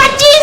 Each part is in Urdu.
25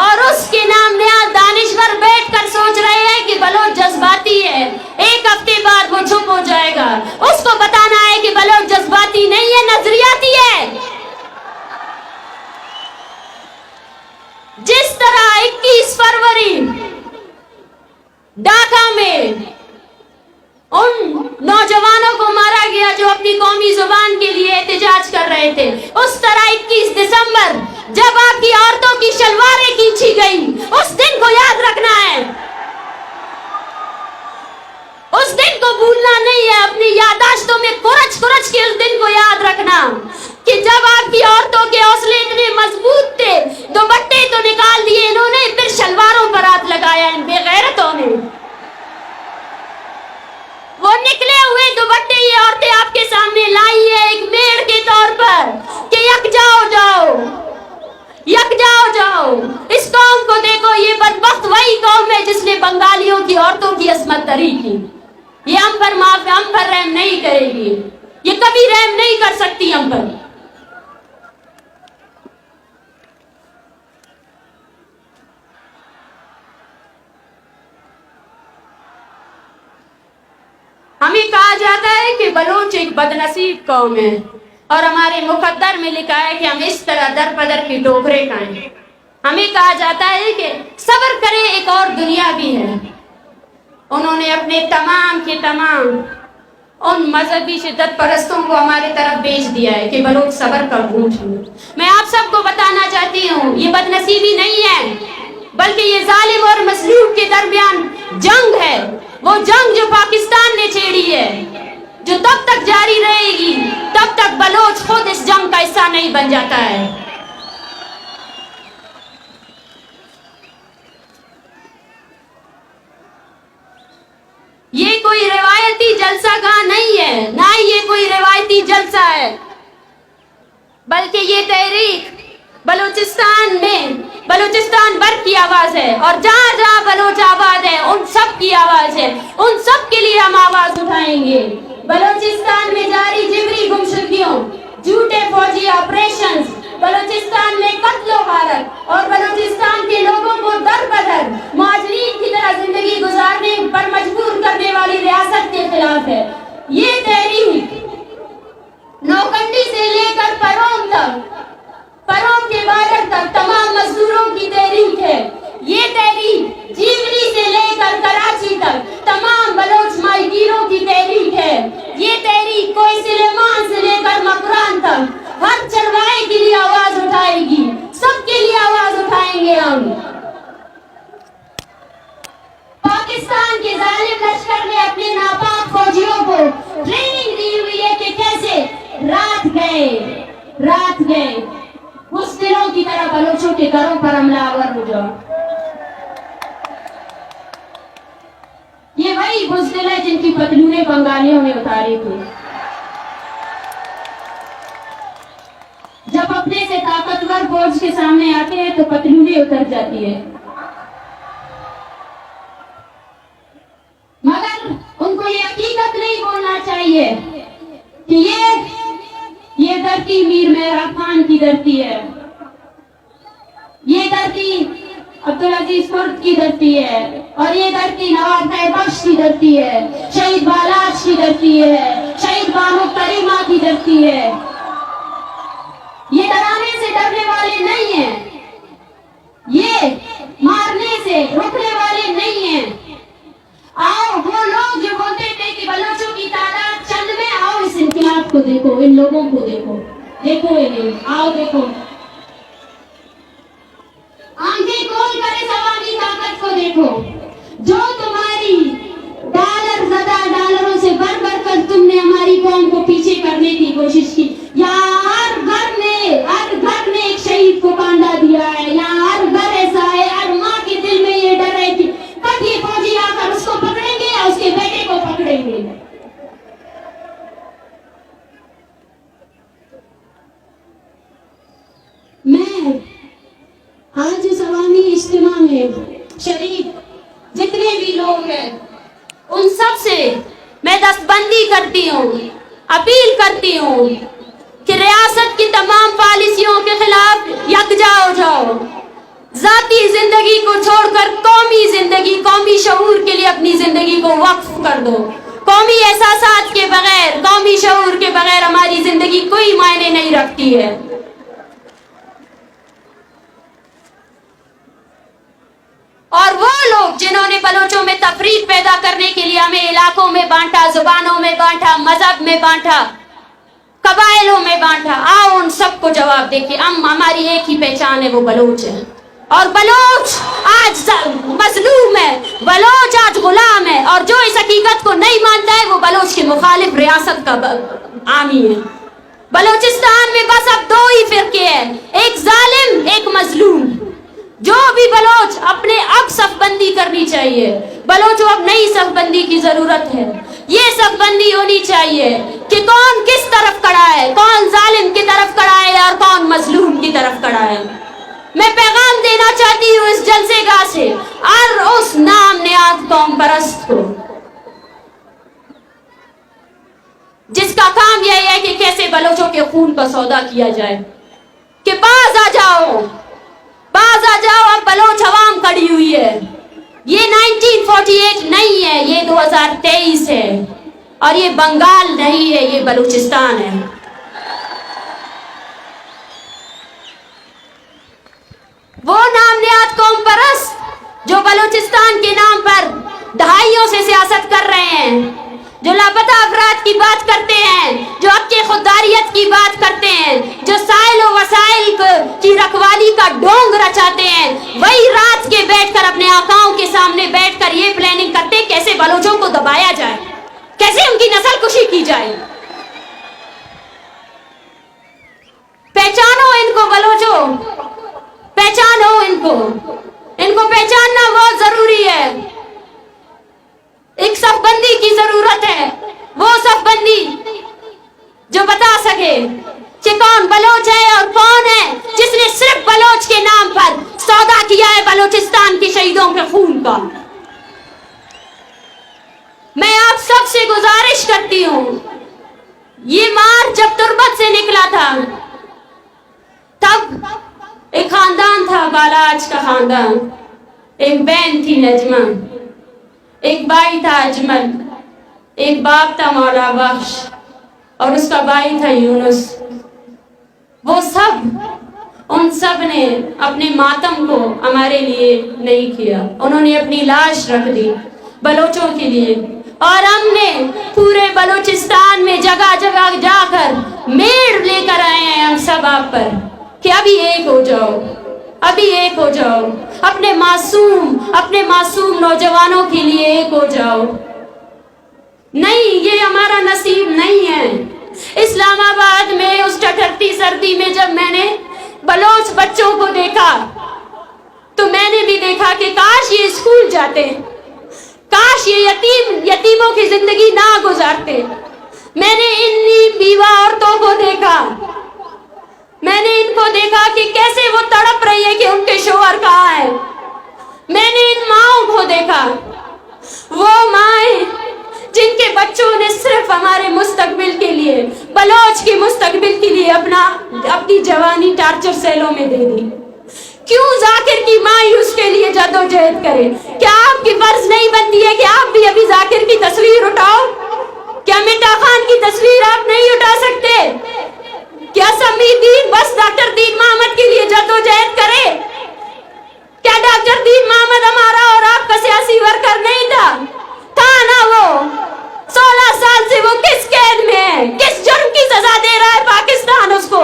اور اس کے نام نیاز دانشور بیٹھ کر سوچ رہے ہیں کہ بلوچ جذباتی ہے، ایک ہفتے بعد وہ چپ ہو جائے گا. اس کو بتانا ہے کہ بلوچ جذباتی نہیں ہے، نظریاتی ہے. جس طرح 21 فروری ڈھاکہ میں ان نوجوانوں کو مارا گیا جو اپنی قومی زبان کے لیے احتجاج کر رہے تھے، اس طرح 21 دسمبر جب آپ کی عورتوں کی شلواریں کھینچی گئی، اس دن کو یاد رکھنا ہے. اس دن کو بھولنا نہیں ہے. اپنی یادداشتوں میں کورچ کے اس دن کو یاد رکھنا کہ جب آپ کی عورتوں کے حوصلے اتنے مضبوط تھے، دوپٹے تو نکال دیے انہوں نے، پھر شلواروں پر ہاتھ لگایا ان بے غیرتوں نے. وہ نکلے ہوئے دوپٹے یہ عورتیں آپ کے سامنے لائی ہے ایک میڑ کے طور پر کہ یکجا ہو جاؤ، یکجا ہو جاؤ. اس قوم کو دیکھو، یہ بدبخت وہی قوم ہے جس نے بنگالیوں کی عورتوں کی عصمت دری کی. یہ ہم پر رحم نہیں کرے گی، یہ کبھی رحم نہیں کر سکتی ہم پر. ہمیں کہا جاتا ہے کہ بلوچ ایک بدنصیب قوم ہے، اور ہمارے مقدر میں لکھا ہے کہ ہم اس طرح در بدر کی ٹوکرے کھائیں. ہمیں کہا جاتا ہے کہ صبر کریں، ایک اور دنیا بھی ہے. انہوں نے اپنے تمام کے تمام ان مذہبی شدت پرستوں کو ہمارے طرف بھیج دیا ہے کہ بلوچ صبر کا گھونٹ ہو. میں آپ سب کو بتانا چاہتی ہوں، یہ بدنصیبی نہیں ہے، بلکہ یہ ظالم اور مظلوم کے درمیان جنگ ہے. وہ جنگ جو پاکستان نے چھیڑی ہے، جو تب تک جاری رہے گی تب تک بلوچ خود اس جنگ کا حصہ نہیں بن جاتا ہے. یہ کوئی روایتی جلسہ گاہ نہیں ہے، نہ ہی یہ کوئی روایتی جلسہ ہے، بلکہ یہ تحریک بلوچستان میں بلوچستان بھر کی آواز ہے، اور جہاں جہاں بلوچ آباد ہے ان سب کی آواز ہے. ان سب کے لیے ہم آواز اٹھائیں گے. بلوچستان میں جاری جبری گمشدگیوں، جھوٹے فوجی آپریشنز، بلوچستان میں قتل و غارت اور بلوچستان کے لوگوں کو در بدر مہاجرین کی طرح زندگی گزارنے پر مجبور کرنے والی ریاست کے خلاف ہے. یہ تحریک نوکنڈی سے لے کر پروم تک، پروم کے بارڈر تک تمام مزدوروں کی تحریک ہے. یہ تحریک جیولی سے لے کر کراچی تک تمام بلوچ ماہیگیروں کی تحریک ہے. یہ تحریک کوئی سلیمان سے لے کر مکران تک ہر چرواہے کے لیے آواز اٹھائے گی. سب کے لیے آواز اٹھائیں گے ہم. پاکستان کے ظالم لشکر نے اپنے ناپاک فوجیوں کو ٹریننگ دی ہوئی ہے کہ کیسے رات گئے بزدلوں کی طرح بلوچوں کے گھروں پر حملہ آور ہو جاؤ. یہ وہی بزدل ہے جن کی پتلونیں بنگالیوں نے اتاری تھی. جب اپنے سے طاقتور فوج کے سامنے آتے ہیں تو پتلونیں اتر جاتی ہے. مگر ان کو یہ حقیقت نہیں بولنا چاہیے کہ یہ دھرتی میر مہراب خان کی دھرتی ہے، یہ دھرتی عبدالعزیز کرد کی دھرتی ہے، اور یہ دھرتی نواب خیر بخش کی دھرتی ہے، شہید بالاچ کی دھرتی ہے، شہید بانو کریمہ کی دھرتی ہے. یہ ڈرانے سے ڈرنے والے نہیں ہیں، یہ مارنے سے روکنے والے نہیں ہیں. آؤ وہ لوگ جو بولتے تھے کہ بلوچوں کی تعداد چند میں، آؤ اس انقلاب کو دیکھو، ان لوگوں کو دیکھو انہیں، آؤ دیکھو. آنکھیں کھول کر اس عوامی طاقت کو دیکھو جو تمہاری ڈالروں سے بڑھ کر تم نے ہماری قوم کو پیچھے کرنے کی کوشش کی. یہاں ہر گھر نے ایک شہید کو کانڈا دیا ہے. یہاں ہر گھر ایسا ہے، ہر ماں کے دل میں یہ ڈر ہے کہ کب یہ فوجی آ کر اس کو پکڑیں گے یا اس کے بیٹے کو پکڑیں گے. میں آج اس عوامی اجتماع میں شریک جتنے بھی لوگ ہیں ان سب سے میں دستبندی کرتی ہوں، اپیل کرتی ہوں کہ ریاست کی تمام پالیسیوں کے خلاف یکجا ہو جاؤ. ذاتی زندگی کو چھوڑ کر قومی زندگی، قومی شعور کے لیے اپنی زندگی کو وقف کر دو. قومی احساسات کے بغیر، قومی شعور کے بغیر ہماری زندگی کوئی معنی نہیں رکھتی ہے. اور وہ لوگ جنہوں نے بلوچوں میں تفریق پیدا کرنے کے لیے ہمیں علاقوں میں بانٹا، زبانوں میں بانٹا، مذہب میں بانٹا، قبائلوں میں بانٹا، آؤ ان سب کو جواب دے کہ ہماری ایک ہی پہچان ہے، وہ بلوچ ہے. اور بلوچ آج مظلوم ہے، بلوچ آج غلام ہے، اور جو اس حقیقت کو نہیں مانتا ہے وہ بلوچ کے مخالف ریاست کا حامی ہے. بلوچستان میں بس اب دو ہی فرقے ہیں، ایک ظالم، ایک مظلوم. جو بھی بلوچ اپنے اب صف بندی کرنی چاہیے. بلوچوں اب نئی صف بندی کی ضرورت ہے. یہ صف بندی ہونی چاہیے کہ کون کس طرف کھڑا ہے، کون ظالم کی طرف کھڑا ہے اور کون مظلوم کی طرف کھڑا ہے. میں پیغام دینا چاہتی ہوں اس جلسے گاہ سے اور اس نام نہاد قوم پرست کو جس کا کام یہ ہے کہ کیسے بلوچوں کے خون کا سودا کیا جائے، کہ باز آ جاؤ، باز آ جاؤ. اب بلوچ عوام کھڑی ہوئی ہے. یہ 1948 نہیں ہے، یہ 2023 ہے، اور یہ بنگال نہیں ہے، یہ بلوچستان ہے. وہ نام نہاد قوم پرست جو بلوچستان کے نام پر دہائیوں سے سیاست کر رہے ہیں، جو لاپتہ افراد کی بات کرتے ہیں، جو حق خودداریت کی بات کرتے ہیں، جو سائل و وسائل کی رکھوالی کا ڈونگ رچاتے ہیں، وہی رات کے بیٹھ کر اپنے آقاؤں کے سامنے بیٹھ کر یہ پلاننگ کرتے کیسے بلوچوں کو دبایا جائے، کیسے ان کی نسل کشی کی جائے. پہچانو ان کو بلوچوں، پہچانو ان کو پہچاننا بہت ضروری ہے. ایک صف بندی کی ضرورت ہے، وہ صف بندی جو بتا سکے کہ کون بلوچ ہے اور کون ہے جس نے صرف بلوچ کے نام پر سودا کیا ہے بلوچستان کے شہیدوں کے خون کا. میں آپ سب سے گزارش کرتی ہوں، یہ مار جب تربت سے نکلا تھا تب ایک خاندان تھا، بالاج کا خاندان. ایک بہن تھی نجمہ، ایک بھائی تھا اجمل، ایک باپ تھا مولا بخش، اور اس کا بھائی تھا یونس. وہ سب، ان سب نے اپنے ماتم کو ہمارے لیے نہیں کیا، انہوں نے اپنی لاش رکھ دی بلوچوں کے لیے. اور ہم نے پورے بلوچستان میں جگہ جگہ جا کر میڑ لے کر آئے ہیں ہم سب آپ پر کہ ابھی ایک ہو جاؤ، ابھی ایک ہو جاؤ، اپنے معصوم نوجوانوں کے لیے ایک ہو جاؤ. نہیں، یہ ہمارا نصیب نہیں ہے. اسلام آباد میں اس ٹھٹھرتی سردی میں جب میں نے بلوچ بچوں کو دیکھا تو میں نے بھی دیکھا کہ کاش یہ اسکول جاتے، کاش یہ یتیموں کی زندگی نہ گزارتے. میں نے ان بیوہ عورتوں کو دیکھا، میں نے ان کو دیکھا کہ کیسے وہ تڑپ رہی ہے کہ ان کے شوہر کہاں ہے. میں نے ان ماؤں کو دیکھا، وہ مائیں جن کے بچوں نے صرف ہمارے مستقبل کے لیے، بلوچ کے مستقبل کے لیے اپنی جوانی ٹارچر سیلوں میں دے دی. کیوں ذاکر کی ماں اس کے لیے جدوجہد کرے؟ کیا آپ کی فرض نہیں بنتی ہے کہ آپ بھی ابھی ذاکر کی تصویر اٹھاؤ؟ کیا مٹا خان کی تصویر آپ نہیں اٹھا سکتے؟ کیا سمیع دین بس ڈاکٹر دین محمد کے لیے جدوجہد کرے؟ کیا ڈاکٹر دین محمد ہمارا اور آپ کا سیاسی ورکر نہیں تھا نا؟ وہ 16 سال سے وہ کس قید میں ہے، کس جرم کی سزا دے رہا ہے پاکستان اس کو؟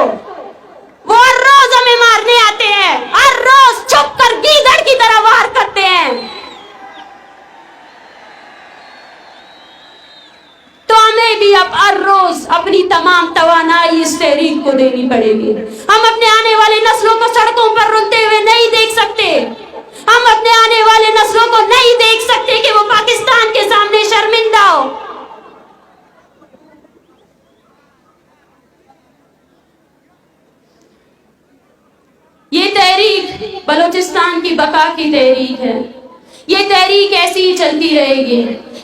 وہ ہر روز ہمیں مارنے آتے ہیں، ہر روز چھپ کر گیدڑ کی طرح وار کرتے ہیں. تو ہمیں بھی اب ہر روز اپنی تمام توانائی اس تحریک کو دینی پڑے گی. ہم اپنے آنے والے نسلوں کو سڑکوں پر روتے ہوئے نہیں دیکھ سکتے. ہم اپنے آنے والے نسلوں کو نہیں دیکھ سکتے کہ وہ پاکستان کے سامنے شرمندہ ہو. یہ تحریک بلوچستان کی بقا کی تحریک ہے. یہ تحریک ایسی ہی چلتی رہے گی.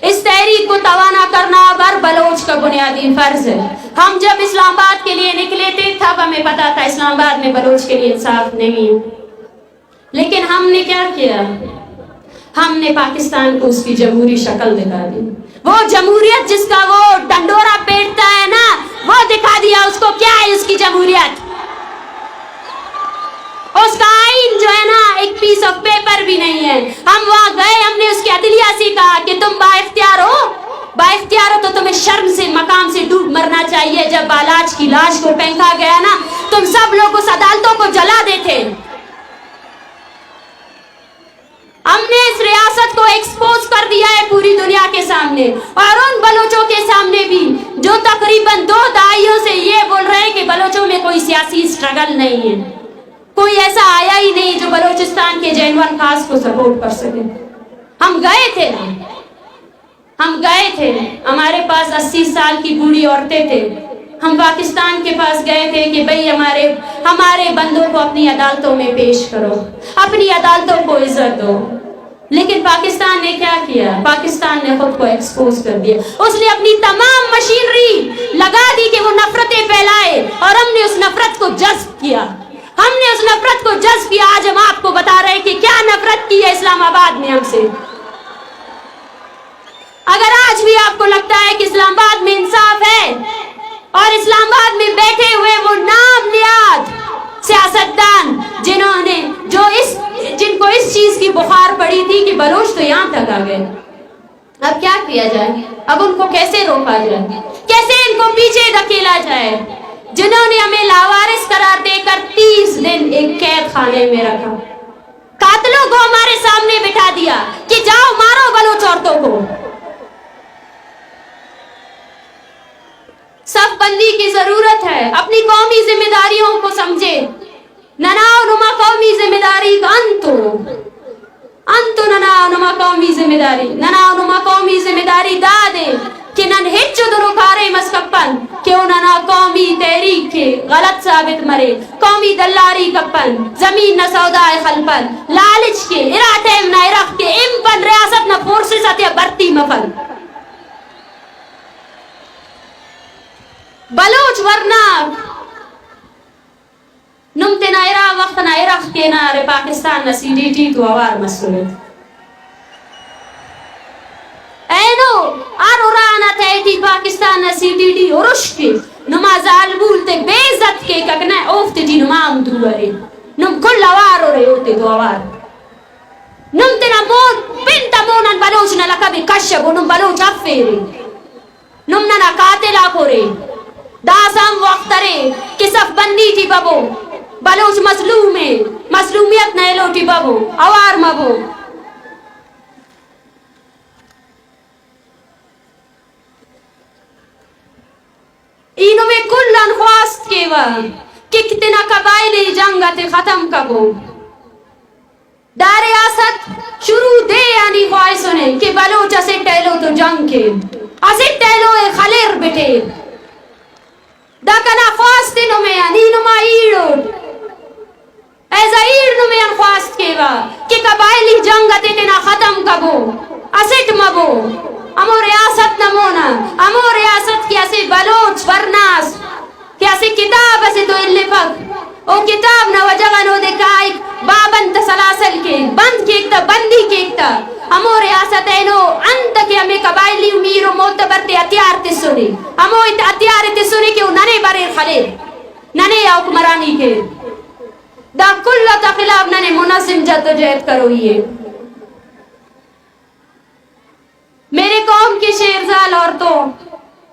اس تحریک کو توانا کرنا اب ہر بلوچ کا بنیادی فرض ہے. ہم جب اسلام آباد کے لیے نکلے تھے تب ہمیں پتا تھا اسلام آباد میں بلوچ کے لیے انصاف نہیں ہے. لیکن ہم نے کیا کیا؟ ہم نے پاکستان کو اس کی جمہوری شکل دکھا دی. وہ جمہوریت جس کا وہ ڈنڈورا پیٹتا ہے نا، وہ دکھا دیا اس کو کیا ہے اس کی جمہوریت. اس کا آئین جو ہے نا ایک پیس آف پیپر بھی نہیں ہے. ہم وہاں گئے، ہم نے اس کی عدلیہ سے کہا کہ تم با اختیار ہو تو تمہیں شرم سے مقام سے ڈوب مرنا چاہیے. جب بالاج کی لاش کو پھینکا گیا نا، تم سب لوگ اس عدالتوں کو جلا دیتے. ہم نے اس ریاست کو ایکسپوز کر دیا ہے پوری دنیا کے سامنے، اور ان بلوچوں کے سامنے بھی جو تقریباً 2 دہائیوں سے یہ بول رہے ہیں کہ بلوچوں میں کوئی سیاسی اسٹرگل نہیں ہے. کوئی ایسا آیا ہی نہیں جو بلوچستان کے جینوئن خاص کو سپورٹ کر سکے. ہم گئے تھے، ہمارے پاس 80 سال کی بوڑھی عورتیں تھے. ہم پاکستان کے پاس گئے تھے کہ بھئی ہمارے بندوں کو اپنی عدالتوں میں پیش کرو، اپنی عدالتوں کو عزت دو. لیکن پاکستان نے کیا کیا؟ پاکستان نے خود کو ایکسپوز کر دیا. اس نے اپنی تمام مشینری لگا دی کہ وہ نفرتیں پھیلائے، اور ہم نے اس نفرت کو جذب کیا. آج ہم آپ کو بتا رہے ہیں کہ کیا نفرت کی ہے اسلام آباد میں ہم سے. اگر آج بھی آپ کو لگتا ہے کہ اسلام آباد میں انصاف ہے، اور اسلام آباد میں بیٹھے ہوئے وہ نام نیاد سیاستدان جن کو اس چیز کی بخار پڑی تھی کہ بلوچ تو یہاں تک آ گئے، اب کیا کیا جائے؟ اب ان کو کیسے روکا جائے؟ کیسے ان کو پیچھے دھکیلا جائے؟ جنہوں نے ہمیں لاوارث قرار دے کر 30 دن ایک قید خانے میں رکھا، قاتلوں کو ہمارے سامنے بٹھا دیا کہ جاؤ مارو بلوچ عورتوں کو. صف بندی کی ضرورت ہے. اپنی قومی ذمہ داریوں کو سمجھے. نناو نما قومی ذمہ داری کا انتو نناو نما قومی ذمہ داری دادے کہ نن ہچو درو کارے مسکپن کیوں ننا قومی تحریک کے غلط ثابت مرے. قومی دلاری کپن زمین نہ سودائے خلپن لالچ کے اراتیم نہ ارخ کے امپن ریاست نہ فورسز اتیا برتی مفن. بلوچ ورنہ نمتے نہ ارا وقت نہ ارخ کے نارے پاکستان نہ CDT تو آوار مسئولت اینو آرو رانا تیٹی پاکستان نہ CDT ارش کے نما ظالبول تے بیزت کے ککنے اوفت جی نمام دوارے نم کل آوار ہو رہے ہوتے تو آوار نمتے نہ مود بنتا مونن بلوچ نہ لکا بھی کشب نم بلوچ افیرے نم نہ قاتلہ کھورے داسام وقترے کہ صف بندی تھی بابو بلوچ مظلوم ہے مظلومیت نہ لوٹی بابو اوار مبو. اینو میں کلن خواست کے وا کہ کتنا قبائلی جنگت ختم کبو. ریاست شروع دے یعنی خواہشوں نے کہ بلوچ اسے ٹیلو تو جنگ کے اسے ٹیلو خلیر بیٹے دکنا خواست نو میں نینو ما ایڑو ایزا ایڑ نو میں خواست کے وا کہ قبائلی جنگت اتنا ختم کبو اسٹ مبو امو ریاست نمونا امو ریاست کی اسے بلوچ ورناس کہ اسے کتاب اسے تو اللہ پک او کتاب نہ وجہ نو دکھائی بابند سلاسل کے بند کیکتا بندی کیکتا ہمو ریاست اینو انت کہ ہمیں قبائلی امیر و معتبر تے اتیار تے سنے ہمو اتیار تے سنے کہ ننے برے خلیر ننے حکمرانی کے دا کلتا خلاف ننے منظم جدوجہد کرو. یہ میرے قوم کی شیرزال عورتوں،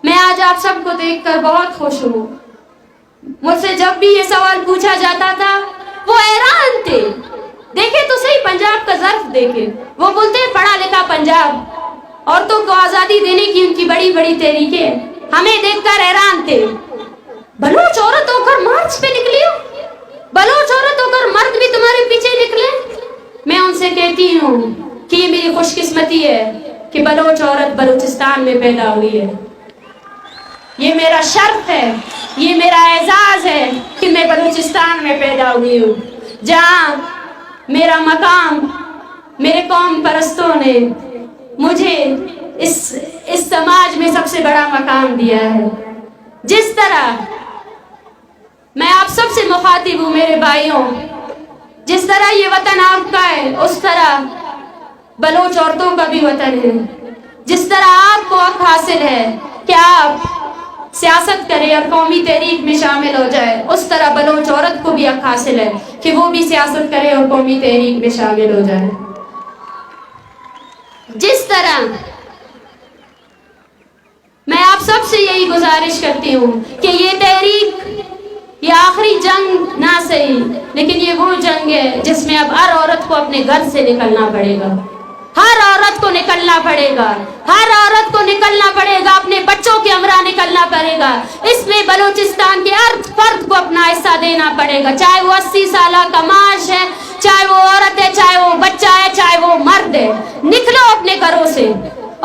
میں آج آپ سب کو دیکھ کر بہت خوش ہوں. مجھ سے جب بھی یہ سوال پوچھا جاتا تھا وہ حیران تھے. دیکھیں تو صحیح پنجاب کا ظرف دیکھیں، وہ بولتے ہیں پڑھا لکھا پنجاب، عورتوں کو آزادی دینے کی ان کی بڑی بڑی تحریکیں. ہمیں دیکھ کر حیران تھے. بلوچ عورت ہو کر مارچ پہ نکلی ہو، بلوچ عورت ہو کر مرد بھی تمہارے پیچھے نکلے. میں ان سے کہتی ہوں کہ یہ میری خوش قسمتی ہے کہ بلوچ عورت بلوچستان میں پیدا ہوئی ہے. یہ میرا شرف ہے، یہ میرا اعزاز ہے کہ میں بلوچستان میں پیدا ہوئی ہوں، جہاں میرا مقام میرے قوم پرستوں نے مجھے اس سماج میں سب سے بڑا مقام دیا ہے. جس طرح میں آپ سب سے مخاطب ہوں میرے بھائیوں، جس طرح یہ وطن آپ کا ہے اس طرح بلوچ عورتوں کا بھی وطن ہے. جس طرح آپ کو حق حاصل ہے کہ آپ سیاست کرے اور قومی تحریک میں شامل ہو جائے، اس طرح بلوچ عورت کو بھی حق حاصل ہے کہ وہ بھی سیاست کرے اور قومی تحریک میں شامل ہو جائے. جس طرح میں آپ سب سے یہی گزارش کرتی ہوں کہ یہ تحریک، یہ آخری جنگ نہ صحیح لیکن یہ وہ جنگ ہے جس میں اب ہر عورت کو اپنے گھر سے نکلنا پڑے گا. ہر عورت کو نکلنا پڑے گا، ہر عورت کو نکلنا پڑے گا، اپنے بچوں کے ہمراہ نکلنا پڑے گا. اس میں بلوچستان کے ہر فرد کو اپنا حصہ دینا پڑے گا، چاہے وہ 80 سالہ کا معاش ہے، چاہے وہ عورت ہے، چاہے وہ بچہ ہے، چاہے وہ مرد ہے. نکلو اپنے گھروں سے.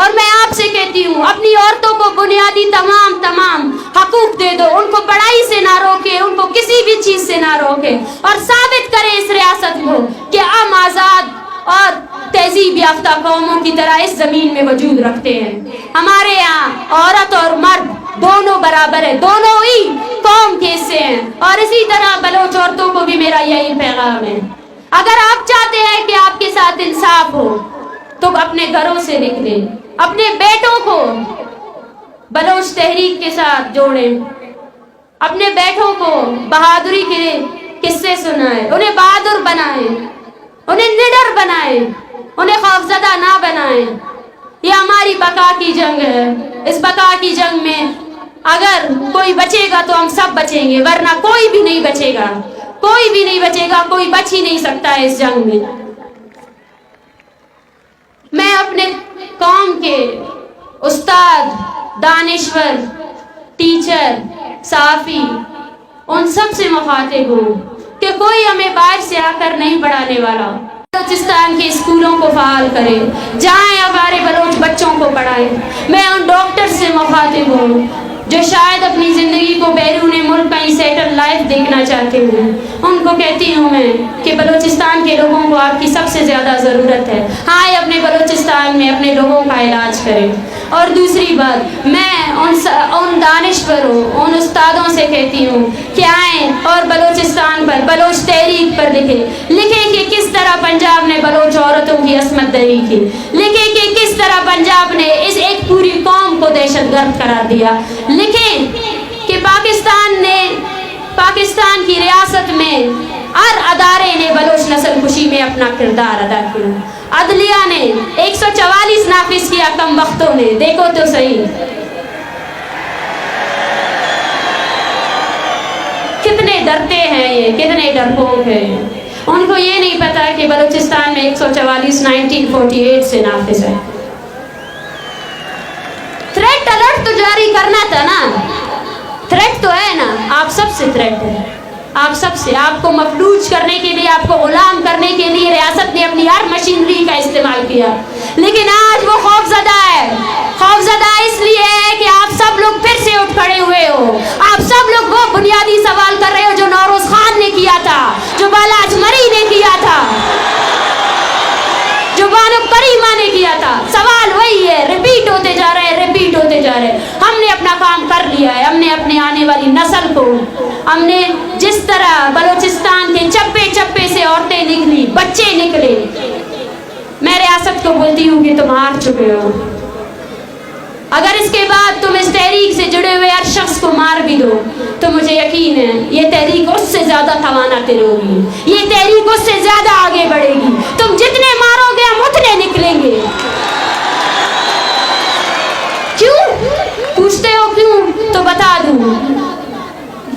اور میں آپ سے کہتی ہوں اپنی عورتوں کو بنیادی تمام حقوق دے دو. ان کو پڑھائی سے نہ روکے، ان کو کسی بھی چیز سے نہ روکے، اور ثابت کرے اس ریاست کو کہ ہم آزاد اور تہذیب یافتہ قوموں کی طرح اس زمین میں وجود رکھتے ہیں. ہمارے یہاں عورت اور مرد دونوں برابر ہیں، دونوں ہی قوم کے حصے ہیں. اور اسی طرح بلوچ عورتوں کو بھی میرا یہی پیغام ہے، اگر آپ چاہتے ہیں کہ آپ کے ساتھ انصاف ہو تو اپنے گھروں سے نکلیں، اپنے بیٹوں کو بلوچ تحریک کے ساتھ جوڑیں، اپنے بیٹوں کو بہادری کے قصے سنائیں، انہیں بہادر بنائیں، انہیں نڈر بنائیں، انہیں خوفزدہ نہ بنائیں. یہ ہماری بقا کی جنگ ہے. اس بقا کی جنگ میں اگر کوئی بچے گا تو ہم سب بچیں گے، ورنہ کوئی بھی نہیں بچے گا، کوئی بھی نہیں بچے گا، کوئی بچ ہی نہیں سکتا ہے اس جنگ میں. میں اپنے قوم کے استاد، دانشور، ٹیچر، صحافی ان سب سے مخاطب ہوں کہ کوئی ہمیں باہر سے آ کر نہیں پڑھانے والا. بلوچستان کے اسکولوں کو فعال کرے، جائیں ہمارے بلوچ بچوں کو پڑھائیں. میں ان ڈاکٹر سے مخاطب ہوں جو شاید اپنی زندگی کو بیرون ملک کہیں سیٹل لائف دیکھنا چاہتے ہیں. ان کو کہتی ہوں میں کہ بلوچستان کے لوگوں کو آپ کی سب سے زیادہ ضرورت ہے. آئے اپنے بلوچستان میں اپنے لوگوں کا علاج کریں. اور دوسری بات، میں ان دانشوروں، ان استادوں سے کہتی ہوں کہ آئیں اور بلوچستان پر، بلوچ تحریک پر لکھیں کہ کس طرح پنجاب نے بلوچ عورتوں کی عصمت دری کی، لکھیں کہ کس طرح پنجاب نے اس ایک پوری قوم کو دہشت گرد قرار دیا، لکھیں کہ پاکستان کی ریاست میں ہر ادارے نے بلوچ نسل کشی میں اپنا کردار ادا کیا. عدلیہ نے 144 نافذ کیا کم وقتوں نے، دیکھو تو صحیح کتنے ڈرتے ہیں، یہ کتنے ڈرپوک ہیں. ان کو یہ نہیں پتا کہ بلوچستان میں 144 1948 سے نافذ ہے. تھریٹ الرٹ تو جاری کرنا تھا نا، تھریٹ تو ہے نا، آپ سب سے تھریٹ ہے، آپ سب سے. آپ کو مفلوج کرنے کے لیے، آپ کو غلام کرنے کے لیے ریاست نے اپنی ہر مشینری کا استعمال کیا. لیکن آج وہ خوفزدہ ہے. خوفزدہ اس لیے ہے کہ آپ سب لوگ پھر سے اٹھ کھڑے ہوئے ہو. آپ سب لوگ وہ بنیادی سوال کر رہے ہو جو نوروز خان نے کیا تھا، جو بالاج مری نے کیا تھا، جو بانو کریمہ نے کیا تھا. سوال وہی ہے، ریپیٹ ہوتے جا رہے ہیں، ریپیٹ ہوتے جا رہے ہیں. ہم نے اپنا کام کر لیا ہے. ہم نے اپنے آنے والی نسل کو، ہم نے جس طرح بلوچستان کے چپے چپے سے عورتیں نکلی، بچے نکلے، میں ریاست کو بولتی ہوں کہ تم ہار چکے ہو. اگر اس کے بعد تم اس تحریک سے جڑے ہوئے ہر شخص کو مار بھی دو تو مجھے یقین ہے یہ تحریک اس سے زیادہ تواناتے ہوگی، یہ تحریک اس سے زیادہ آگے بڑھے گی. تم جتنے مارو گے ہم اتنے نکلیں گے. کیوں پوچھتے ہو کیوں؟ تو بتا دوں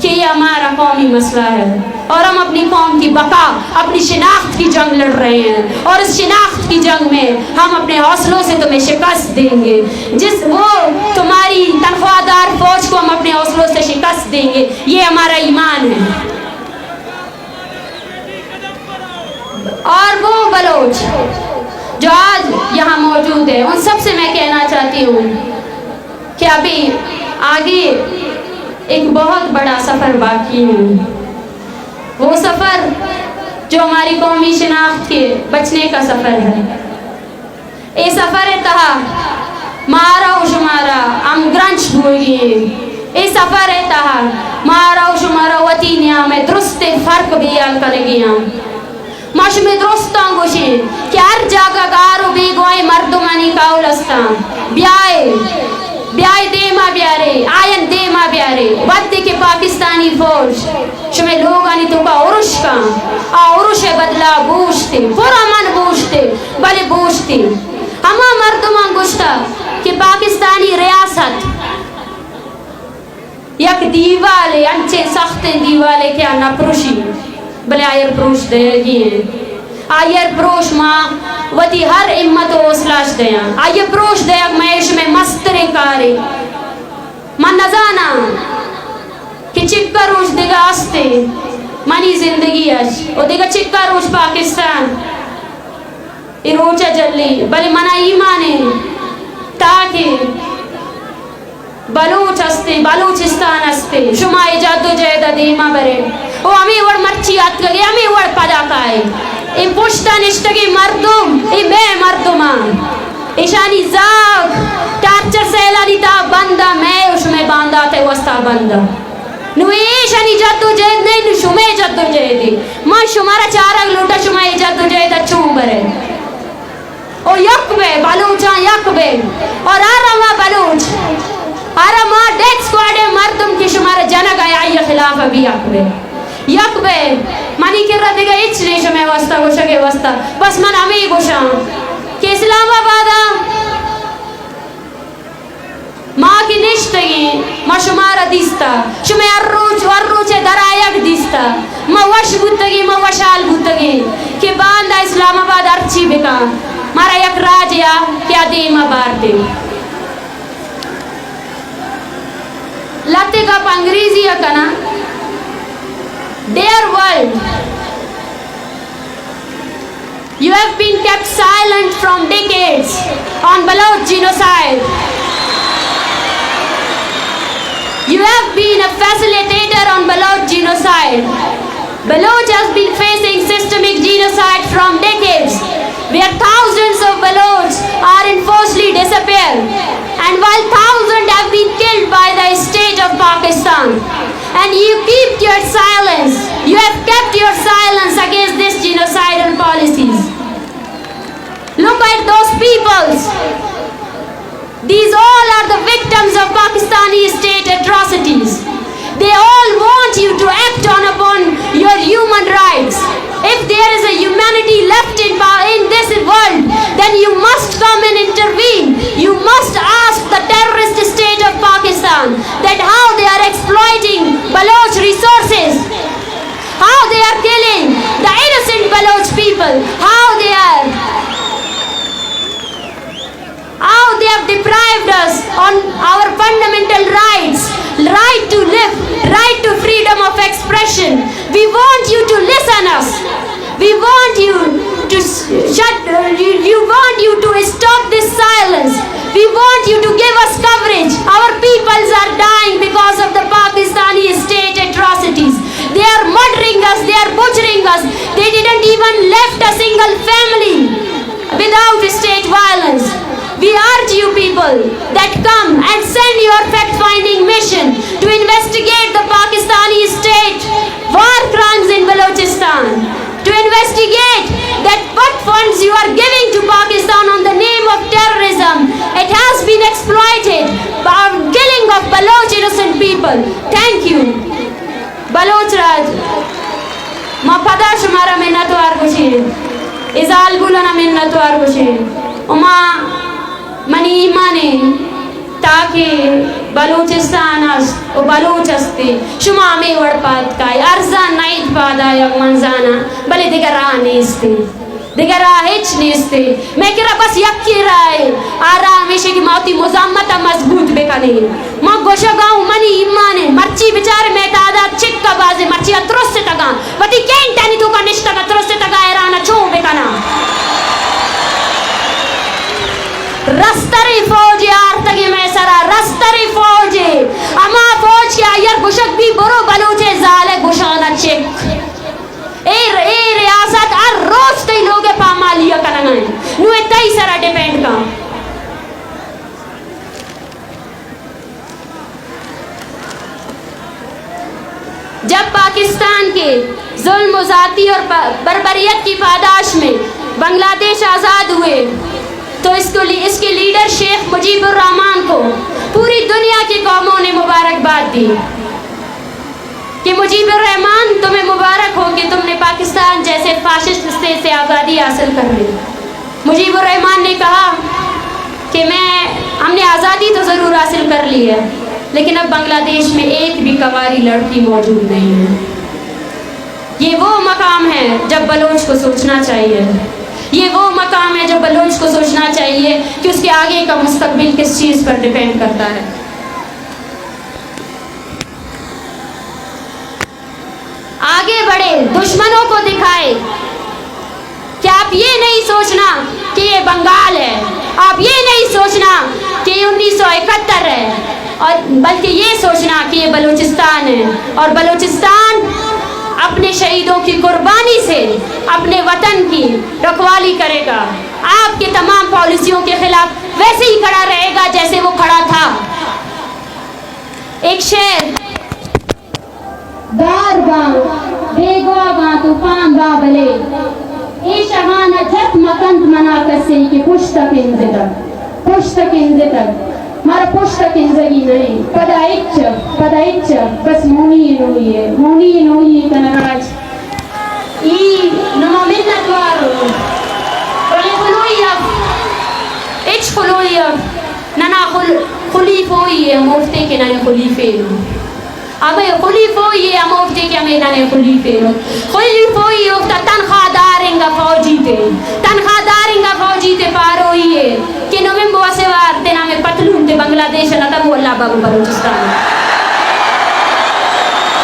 کہ یہ ہمارا قومی مسئلہ ہے اور ہم اپنی قوم کی بقا، اپنی شناخت کی جنگ لڑ رہے ہیں. اور اس شناخت کی جنگ میں ہم اپنے حوصلوں سے تمہیں شکست دیں گے. وہ تمہاری تنخواہ دار فوج کو ہم اپنے حوصلوں سے شکست دیں گے. یہ ہمارا ایمان ہے. اور وہ بلوچ جو آج یہاں موجود ہے، ان سب سے میں کہنا چاہتی ہوں کہ ابھی آگے ایک بہت بڑا سفر باقی ہے. وہ سفر جو ہماری قومی شناخت کے بچنے کا سفر ہے. اے سفر تہا مارا و شمارا ہم گرنچ بھوگیے. اے سفر تہا مارا و شمارا وطینیاں میں درست فرق بیال کرگیاں. مشم درستان گوشی کہ ہر جاگہ گارو بی گوئی مردمانی کاولستان بیائے دیما بیارے آین دیما بیارے ودی کے پاکستانی فوج شمیں لوگانی تو کا عرش کا عرش بدلا بوشتے پورا من بوشتے بلے بوشتے ہما مردمان گوشتا کہ پاکستانی ریاست یک دیوالے انچے سخت دیوالے کیا نہ پروشی بلے آئیر پروش دے گئے آئیر پروش ماں وطی ہر امت و اسلاش دیا آئیر پروش دیا میش میں مسترے کارے من نزانا کہ چکا روش دیگا آستے منی زندگی اچ او دیگا چکا روش پاکستان ای روچا جلی بلے منا ایمانے تاکہ بلوچ استے بلوچستان استے شما جد و جہد دیما برے او ہمیں وڑ مرچی آت گئے ہمیں وڑ پدا کائے ای پشتا نشتگی مردم ای بے مردمان ایشانی زاگ ٹارچر سیلانی تا بندہ میں اس میں باندھا تے وستا بندہ نو ایشانی جد و جہد نہیں نو شما جد و جہدی ماں شمارا چارک لوٹا شما جد و جہد اچھوں برے او یک بے بلوچاں یک بے اور آرہا بلوچ آرہا ماں ڈیک سکواڈے مردم کی شمارا جنگ آیا آئی خلاف ابھی یک بے منی کر رہا دیگا اچھ نہیں شمیں وستا گوشا کے وستا بس من ہمیں گوشا کہ اسلام آبادا ماں کی نشتگی ما شمارا دیستا شمیں ارروچ درائیک دیستا ما وش بودتگی ما وشال بودتگی کہ باندہ اسلام آباد ارچی بکا مارا یک راجیا کیا دیما بار دے لاتے کا پا انگریزی کنا Dear world, you have been kept silent from decades on Baloch genocide. You have been a facilitator on Baloch genocide. Baloch has been facing systemic genocide from decades, where thousands of Baloch are enforcedly disappeared, and while thousands have been killed by the state of Pakistan. And you keep your silence. You have kept your silence against these genocidal policies. Look at those peoples. These all are the victims of Pakistani state atrocities. They all want you to act upon your human rights. If there is a humanity left in this world, then you must come and intervene. You must ask the terrorist state of Pakistan that how they are exploiting Baloch resources, how they are killing the innocent Baloch people, how they have deprived us on our fundamental rights, right to live, right to freedom of expression. We want you to listen us. We want you to stop this silence. We want you to give us coverage. Our peoples are dying because of the Pakistani state atrocities. They are murdering us, they are butchering us. They didn't even left a single family without state violence. We urge you people that come and send your fact-finding mission to investigate the Pakistani state war crimes in Balochistan, to investigate that what funds you are giving to Pakistan on the name of terrorism. It has been exploited by killing of Baloch innocent people. Thank you. Baloch Raj, ma pada shumara minnatwar gushi, izal bulana minnatwar gushi, uma منی ایمانے تاکہ بلوچستان و بلوچ استے شما میں وڑپات کائی ارزان نائد پادا یک منزانا بلے دیگر راہ نیستے دیگر راہ ہیچ نیستے میں کرا بس یکی رائے آرہ ہمیشہ کی موتی مزامتا مضبوط بکنے ماں گوشا گاؤں منی ایمانے مرچی بچارے میں تعداد چکا بازے مرچی اترس سے تگا وطی کین تینی تو کا نشتا کا ترس سے تگا ایرانا چون بکنا رستری فوج آرتگی میں سرا رستری فوج اما فوج کی آیر گشک بھی برو بلوچے زالے گشانا چک اے ریاست ار روز تی لوگے پامالیا کرنگائیں نوے تی سرا ڈیپینڈ کا جب پاکستان کے ظلم و ذاتی اور بربریت کی پاداش میں بنگلہ دیش آزاد ہوئے تو اس کے لیڈر شیخ مجیب الرحمان کو پوری دنیا کی قوموں نے مبارکباد دی کہ مجیب الرحمان تمہیں مبارک ہو کہ تم نے پاکستان جیسے فاشسٹ اسٹیٹ سے آزادی حاصل کر لی. مجیب الرحمان نے کہا کہ ہم نے آزادی تو ضرور حاصل کر لی ہے لیکن اب بنگلہ دیش میں ایک بھی کنواری لڑکی موجود نہیں ہے. یہ وہ مقام ہے جب بلوچ کو سوچنا چاہیے. یہ وہ مقام ہے جب بلوچ کو سوچنا چاہیے کہ اس کے آگے کا مستقبل کس چیز پر ڈیپینڈ کرتا ہے. آگے بڑھے, دشمنوں کو دکھائے کہ آپ یہ نہیں سوچنا کہ یہ بنگال ہے, آپ یہ نہیں سوچنا کہ یہ 1971 ہے, اور بلکہ یہ سوچنا کہ یہ بلوچستان ہے اور بلوچستان اپنے شہیدوں کی قربانی سے اپنے وطن کی رکھوالی کرے گا. آپ کے تمام پالیسیوں کے خلاف ویسے ہی کھڑا رہے گا جیسے وہ کھڑا تھا. ایک شعر, دار باں بیگوا باں طوفان بابلے ای شہانہ جت مکند منا کسی کہ پشت تک مارا پشت کنزگی نہیں پدائچ بس مونی نوئی کنراج ای نما منت وارو اچ خلوئی ننا خلیفوئی مفتے کے ننے خلیفے ہمیں خلیفوئی مفتے کے ہمیں ننے خلیفوئی اکتا تنخواہ دارنگا فوجی تے پاروئی ہے کہ نمیں بواسوار تے نامے پتلون تے بنگلہ دیش نتم اللہ بابو بلوچستان.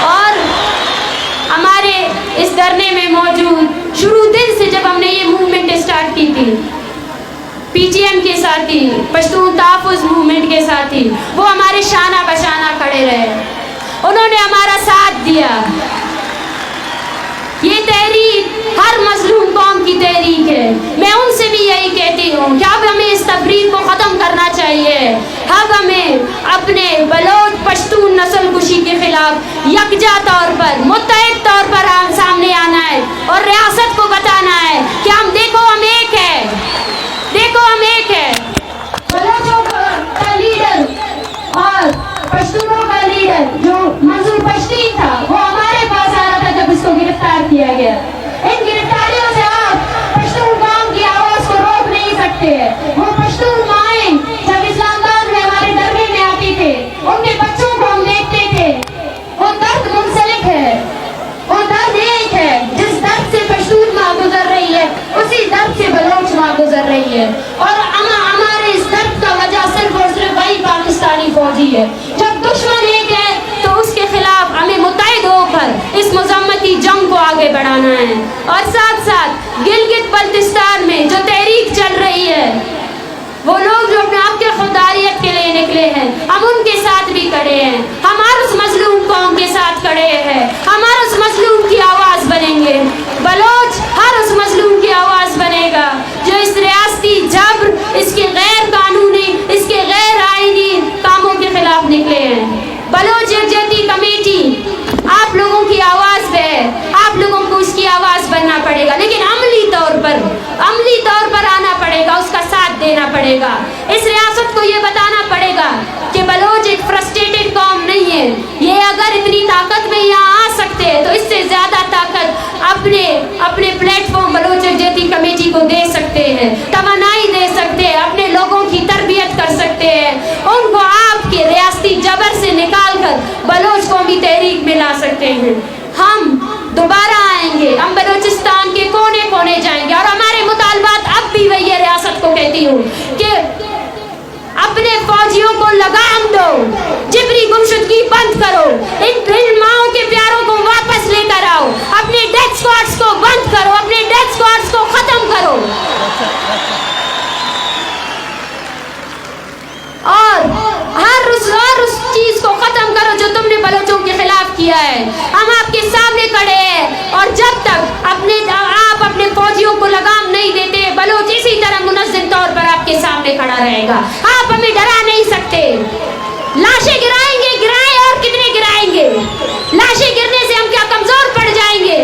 اور ہمارے اس دھرنے میں موجود شروع دن سے جب ہم نے یہ موومنٹ اسٹارٹ کی تھی, پی ٹی ایم کے ساتھی, پشتون تحفظ موومنٹ کے ساتھی, وہ ہمارے شانہ بشانہ کھڑے رہے, انہوں نے ہمارا ساتھ دیا. یہ تحریک ہر مظلوم قوم کی تحریک ہے. میں ان سے بھی یہی کہتی ہوں کہ اب ہمیں اس تفریق کو ختم کرنا چاہیے. اب ہمیں اپنے بلوچ پشتون نسل کشی کے خلاف یکجا طور پر, متحد طور پر سامنے آنا ہے اور ریاست کو بتانا ہے کہ ہم ہم ایک ہے, ہم ایک ہے. بلوچوں کا لیڈر اور پشتونوں کا لیڈر جو منظور پشتین تھا وہ ہمارے پاس آ رہا تھا جب اس کو گرفتار کیا گیا. ان گرفتاریوں سے آپ پشتون قوم کی آواز کو روک نہیں سکتے ہیں. وہ پشتون مائیں جب اسلام آباد میں ہمارے دربے میں آتی تھے, ان کے بچوں کو ہم دیکھتے تھے. وہ درد منسلک ہے, وہ درد ایک ہے. جس درد سے پشتون ماں گزر رہی ہے اسی درد سے بلوچ ماں گزر رہی ہے. اور ہمارے اس درد کا وجہ صرف اور صرف وہی پاکستانی فوجی ہے. جب دشمن ایک ہے تو اس کے خلاف ہمیں متحد ہو کر اس مذمتی جنگ کو آگے بڑھانا ہے. اور ساتھ ساتھ گلگت بلتستان میں جو تحریک چل رہی ہے, وہ لوگ جو اپنے آپ کے خودداریت کے لیے نکلے ہیں, ہم ان کے ساتھ بھی کھڑے ہیں. ہمارے اس مظلوم قوم کے ساتھ کھڑے ہیں. ہمارے اس مظلوم کی آواز بنیں گے. بلوچ ہر اس مظلوم کی آواز بنے گا جو اس ریاستی جبر, اس کے غیر قانونی, اس کے غیر آئینی کاموں کے خلاف نکلے ہیں. بلوچ یکجہتی کمیٹی آپ لوگوں کی آواز پہ ہے. آپ لوگوں کو اس کی آواز بننا پڑے گا, لیکن عملی طور پر آنا پڑے گا, اس کا ساتھ دینا پڑے گا. اس ریاست کو یہ بتانا پڑے گا کہ بلوچ ایک فرسٹریٹڈ قوم نہیں ہے. یہ اگر اتنی طاقت میں یہاں آ سکتے ہیں تو اس سے زیادہ طاقت اپنے پلیٹ فارم بلوچ یکجہتی کمیٹی کو دے سکتے ہیں, توانائی دے سکتے ہیں, اپنے لوگوں کی تربیت کر سکتے ہیں, ان کو آپ کے ریاستی جبر سے نکال کر بلوچ قومی تحریک میں لا سکتے ہیں. ہم دوبارہ آئیں گے, ہم بلوچستان کے کونے کونے جائیں گے, اور ہمارے مطالبات اب بھی وہی ریاست کو کہتی ہوں کہ اپنے فوجیوں کو لگام دو, جبری گمشدگی بند کرو, ان ماؤں کے پیاروں کو واپس لے کر آؤ, اپنے ڈیتھ اسکواڈز کو بند کرو, اپنے ڈیتھ اسکواڈز کو ختم کرو, اور ہر اس چیز کو ختم کرو جو تم نے بلوچوں کے خلاف کیا ہے. ہم آپ کے سامنے کھڑے ہیں, اور جب تک آپ اپنے فوجیوں کو لگام نہیں دیتے, بلوچ اسی طرح منظم طور پر آپ کے سامنے کھڑا رہے گا. آپ ہمیں ڈرا نہیں سکتے. لاشیں گرائیں گے, اور کتنے گرائیں گے؟ لاشیں گرنے سے ہم کیا کمزور پڑ جائیں گے؟